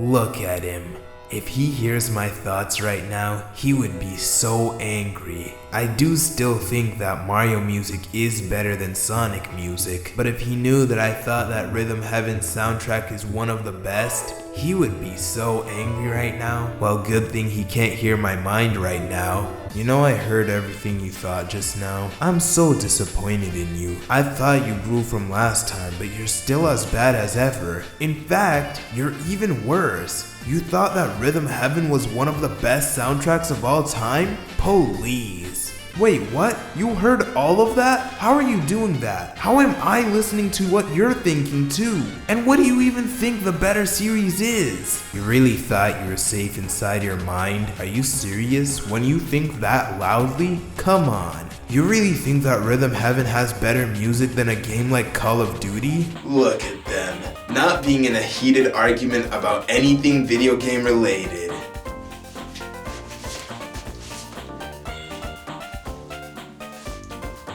Look at him. If he hears my thoughts right now, he would be so angry. I do still think that Mario music is better than Sonic music, but if he knew that I thought that Rhythm Heaven's soundtrack is one of the best, he would be so angry right now. Well, good thing he can't hear my mind right now. You know, I heard everything you thought just now. I'm so disappointed in you. I thought you grew from last time, but you're still as bad as ever. In fact, you're even worse. You thought that Rhythm Heaven was one of the best soundtracks of all time? Please. Wait, what? You heard all of that? How are you doing that? How am I listening to what you're thinking too? And what do you even think the better series is? You really thought you were safe inside your mind? Are you serious? When you think that loudly? Come on. You really think that Rhythm Heaven has better music than a game like Call of Duty? Look at them, not being in a heated argument about anything video game related.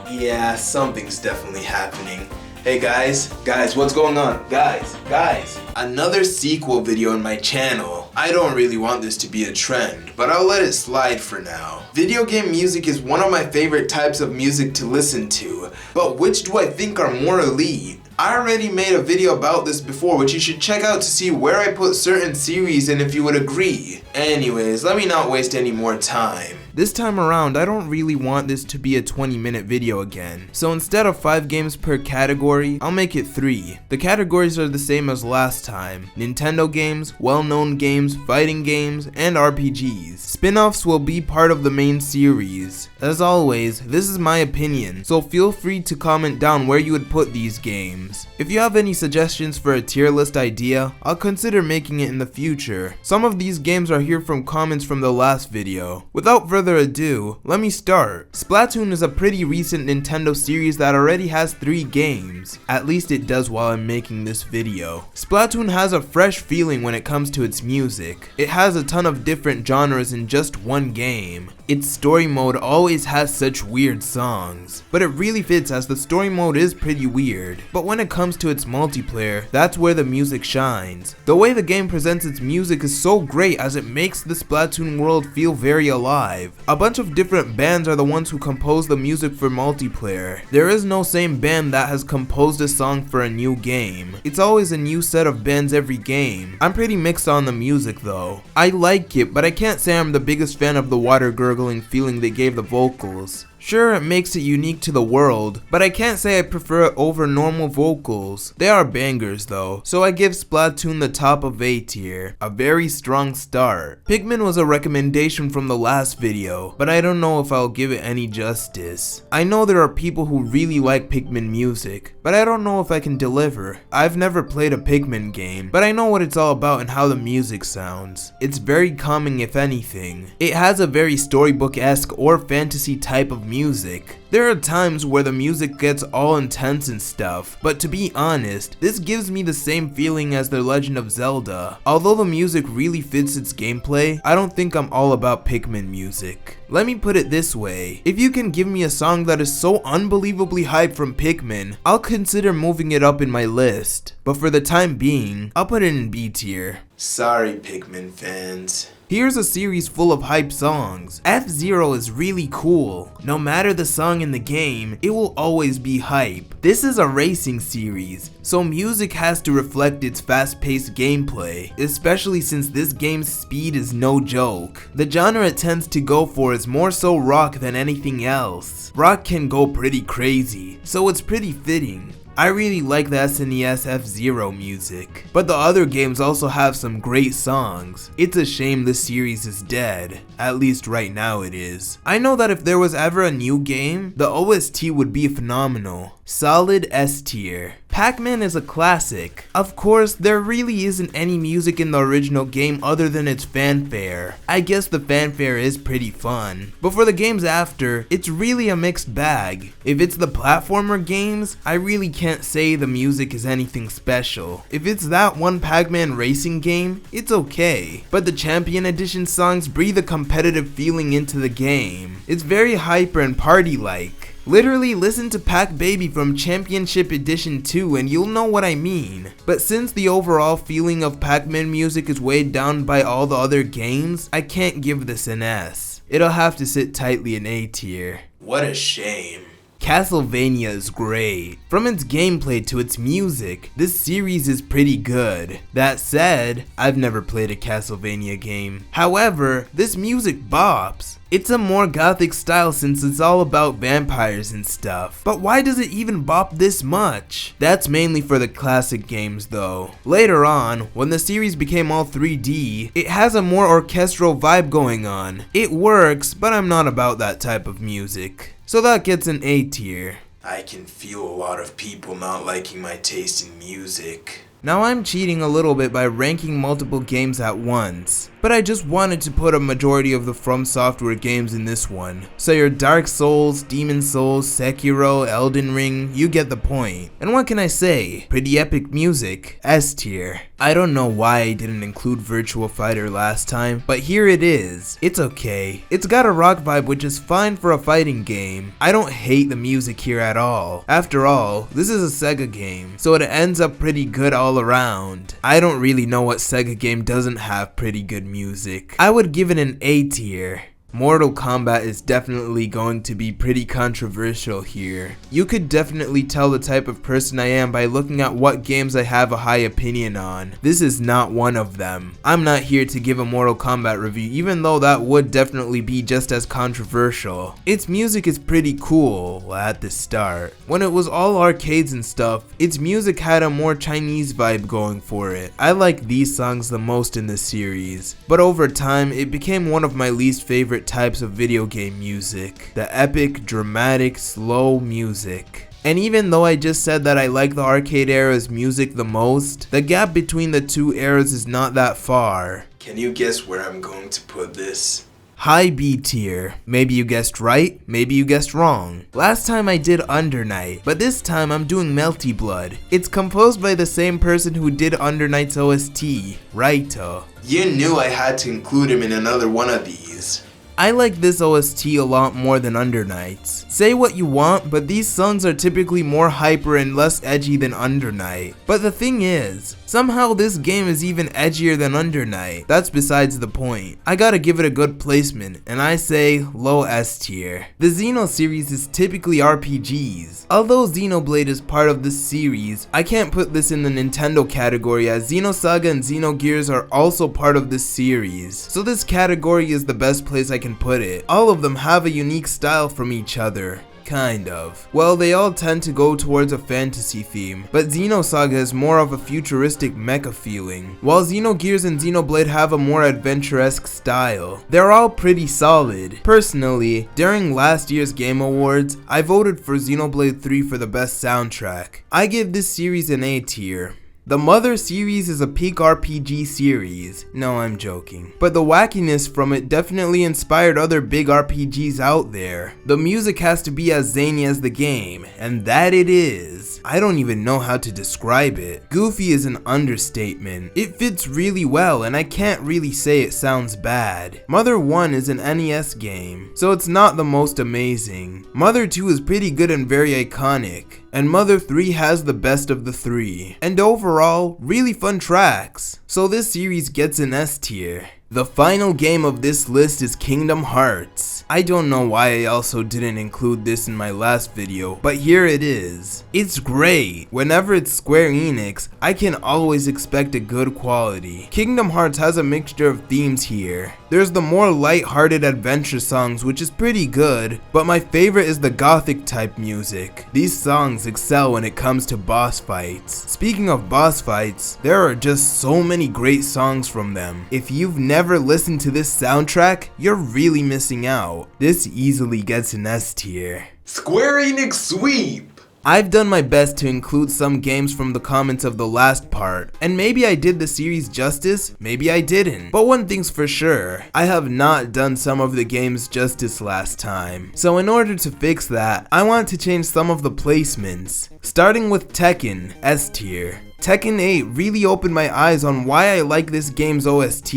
Yeah, something's definitely happening. Hey guys, what's going on? Guys, another sequel video on my channel. I don't really want this to be a trend, but I'll let it slide for now. Video game music is one of my favorite types of music to listen to, but which do I think are more elite? I already made a video about this before, which you should check out to see where I put certain series and if you would agree. Anyways, let me not waste any more time. This time around, I don't really want this to be a 20-minute video again. So instead of 5 games per category, I'll make it 3. The categories are the same as last time: Nintendo games, well-known games, fighting games, and RPGs. Spin-offs will be part of the main series. As always, this is my opinion, so feel free to comment down where you would put these games. If you have any suggestions for a tier list idea, I'll consider making it in the future. Some of these games are here from comments from the last video. Without further ado, let me start. Splatoon is a pretty recent Nintendo series that already has 3 games. At least it does while I'm making this video. Splatoon has a fresh feeling when it comes to its music. It has a ton of different genres in just one game. Its story mode always has such weird songs, but it really fits as the story mode is pretty weird. But when it comes to its multiplayer, that's where the music shines. The way the game presents its music is so great as it makes the Splatoon world feel very alive. A bunch of different bands are the ones who compose the music for multiplayer. There is no same band that has composed a song for a new game. It's always a new set of bands every game. I'm pretty mixed on the music though. I like it, but I can't say I'm the biggest fan of the water gurgling feeling they gave the vocals. Sure, it makes it unique to the world, but I can't say I prefer it over normal vocals. They are bangers though, so I give Splatoon the top of A tier. A very strong start. Pikmin was a recommendation from the last video, but I don't know if I'll give it any justice. I know there are people who really like Pikmin music, but I don't know if I can deliver. I've never played a Pikmin game, but I know what it's all about and how the music sounds. It's very calming if anything. It has a very storybook-esque or fantasy type of music. There are times where the music gets all intense and stuff, but to be honest, this gives me the same feeling as The Legend of Zelda. Although the music really fits its gameplay, I don't think I'm all about Pikmin music. Let me put it this way, if you can give me a song that is so unbelievably hyped from Pikmin, I'll consider moving it up in my list. But for the time being, I'll put it in B tier. Sorry Pikmin fans. Here's a series full of hype songs. F-Zero is really cool. No matter the song in the game, it will always be hype. This is a racing series, so music has to reflect its fast-paced gameplay, especially since this game's speed is no joke. The genre it tends to go for is more so rock than anything else. Rock can go pretty crazy, so it's pretty fitting. I really like the SNES F-Zero music, but the other games also have some great songs. It's a shame this series is dead, at least right now it is. I know that if there was ever a new game, the OST would be phenomenal. Solid S tier. Pac-Man is a classic. Of course, there really isn't any music in the original game other than its fanfare. I guess the fanfare is pretty fun, but for the games after, it's really a mixed bag. If it's the platformer games, I really can't say the music is anything special. If it's that one Pac-Man racing game, it's okay. But the Champion Edition songs breathe a competitive feeling into the game. It's very hyper and party-like. Literally listen to Pac-Baby from Championship Edition 2 and you'll know what I mean. But since the overall feeling of Pac-Man music is weighed down by all the other games, I can't give this an S. It'll have to sit tightly in A tier. What a shame. Castlevania is great. From its gameplay to its music, this series is pretty good. That said, I've never played a Castlevania game. However, this music bops. It's a more gothic style since it's all about vampires and stuff. But why does it even bop this much? That's mainly for the classic games though. Later on, when the series became all 3D, it has a more orchestral vibe going on. It works, but I'm not about that type of music. So that gets an A tier. I can feel a lot of people not liking my taste in music. Now I'm cheating a little bit by ranking multiple games at once, but I just wanted to put a majority of the From Software games in this one. So your Dark Souls, Demon Souls, Sekiro, Elden Ring, you get the point. And what can I say? Pretty epic music, S tier. I don't know why I didn't include Virtua Fighter last time, but here it is. It's okay. It's got a rock vibe which is fine for a fighting game. I don't hate the music here at all. After all, this is a Sega game, so it ends up pretty good all around. I don't really know what Sega game doesn't have pretty good music. I would give it an A tier. Mortal Kombat is definitely going to be pretty controversial here. You could definitely tell the type of person I am by looking at what games I have a high opinion on. This is not one of them. I'm not here to give a Mortal Kombat review, even though that would definitely be just as controversial. Its music is pretty cool at the start. When it was all arcades and stuff, its music had a more Chinese vibe going for it. I like these songs the most in the series, but over time it became one of my least favorite types of video game music. The epic, dramatic, slow music. And even though I just said that I like the arcade era's music the most, the gap between the two eras is not that far. Can you guess where I'm going to put this? High B tier. Maybe you guessed right, maybe you guessed wrong. Last time I did Under Night, but this time I'm doing Melty Blood. It's composed by the same person who did Under Night's OST, Raito. You knew I had to include him in another one of these. I like this OST a lot more than Under Night's. Say what you want, but these songs are typically more hyper and less edgy than Under Night. But the thing is, somehow this game is even edgier than Under Night. That's besides the point. I gotta give it a good placement, and I say low S tier. The Xeno series is typically RPGs. Although Xenoblade is part of this series, I can't put this in the Nintendo category as Xenosaga and Xenogears are also part of this series. So this category is the best place I can put it. All of them have a unique style from each other. Kind of. Well, they all tend to go towards a fantasy theme, but Xenosaga is more of a futuristic mecha feeling, while Xenogears and Xenoblade have a more adventuresque style. They're all pretty solid. Personally, during last year's Game Awards, I voted for Xenoblade 3 for the best soundtrack. I give this series an A tier. The Mother series is a peak RPG series. No, I'm joking. But the wackiness from it definitely inspired other big RPGs out there. The music has to be as zany as the game, and that it is. I don't even know how to describe it. Goofy is an understatement. It fits really well, and I can't really say it sounds bad. Mother 1 is an NES game, so it's not the most amazing. Mother 2 is pretty good and very iconic. And Mother 3 has the best of the three. And overall, really fun tracks. So this series gets an S tier. The final game of this list is Kingdom Hearts. I don't know why I also didn't include this in my last video, but here it is. It's great. Whenever it's Square Enix, I can always expect a good quality. Kingdom Hearts has a mixture of themes here. There's the more light-hearted adventure songs, which is pretty good, but my favorite is the gothic type music. These songs excel when it comes to boss fights. Speaking of boss fights, there are just so many great songs from them. If you've never listened to this soundtrack, you're really missing out. This easily gets an S tier. Square Enix sweep! I've done my best to include some games from the comments of the last part, and maybe I did the series justice, maybe I didn't. But one thing's for sure, I have not done some of the games justice last time. So in order to fix that, I want to change some of the placements. Starting with Tekken, S tier. Tekken 8 really opened my eyes on why I like this game's OST,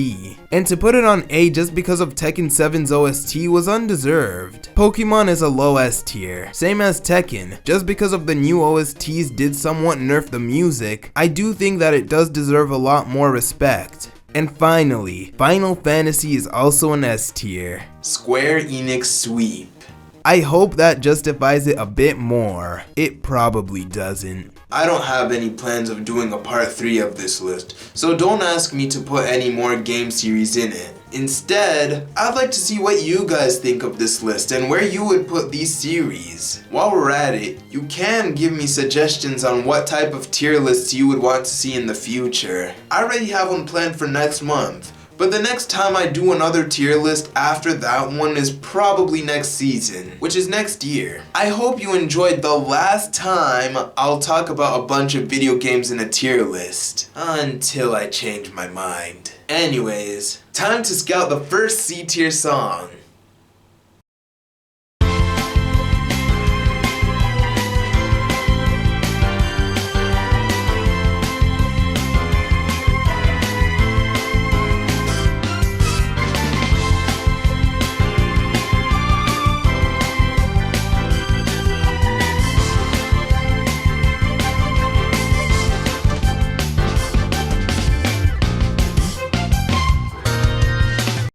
and to put it on A just because of Tekken 7's OST was undeserved. Pokemon is a low S tier, same as Tekken. Just because of the new OSTs did somewhat nerf the music, I do think that it does deserve a lot more respect. And finally, Final Fantasy is also an S tier. Square Enix sweep. I hope that justifies it a bit more. It probably doesn't. I don't have any plans of doing a part 3 of this list, so don't ask me to put any more game series in it. Instead, I'd like to see what you guys think of this list and where you would put these series. While we're at it, you can give me suggestions on what type of tier lists you would want to see in the future. I already have one planned for next month, but the next time I do another tier list after that one is probably next season, which is next year. I hope you enjoyed the last time I'll talk about a bunch of video games in a tier list, until I change my mind. Anyways, time to scout the first C tier song.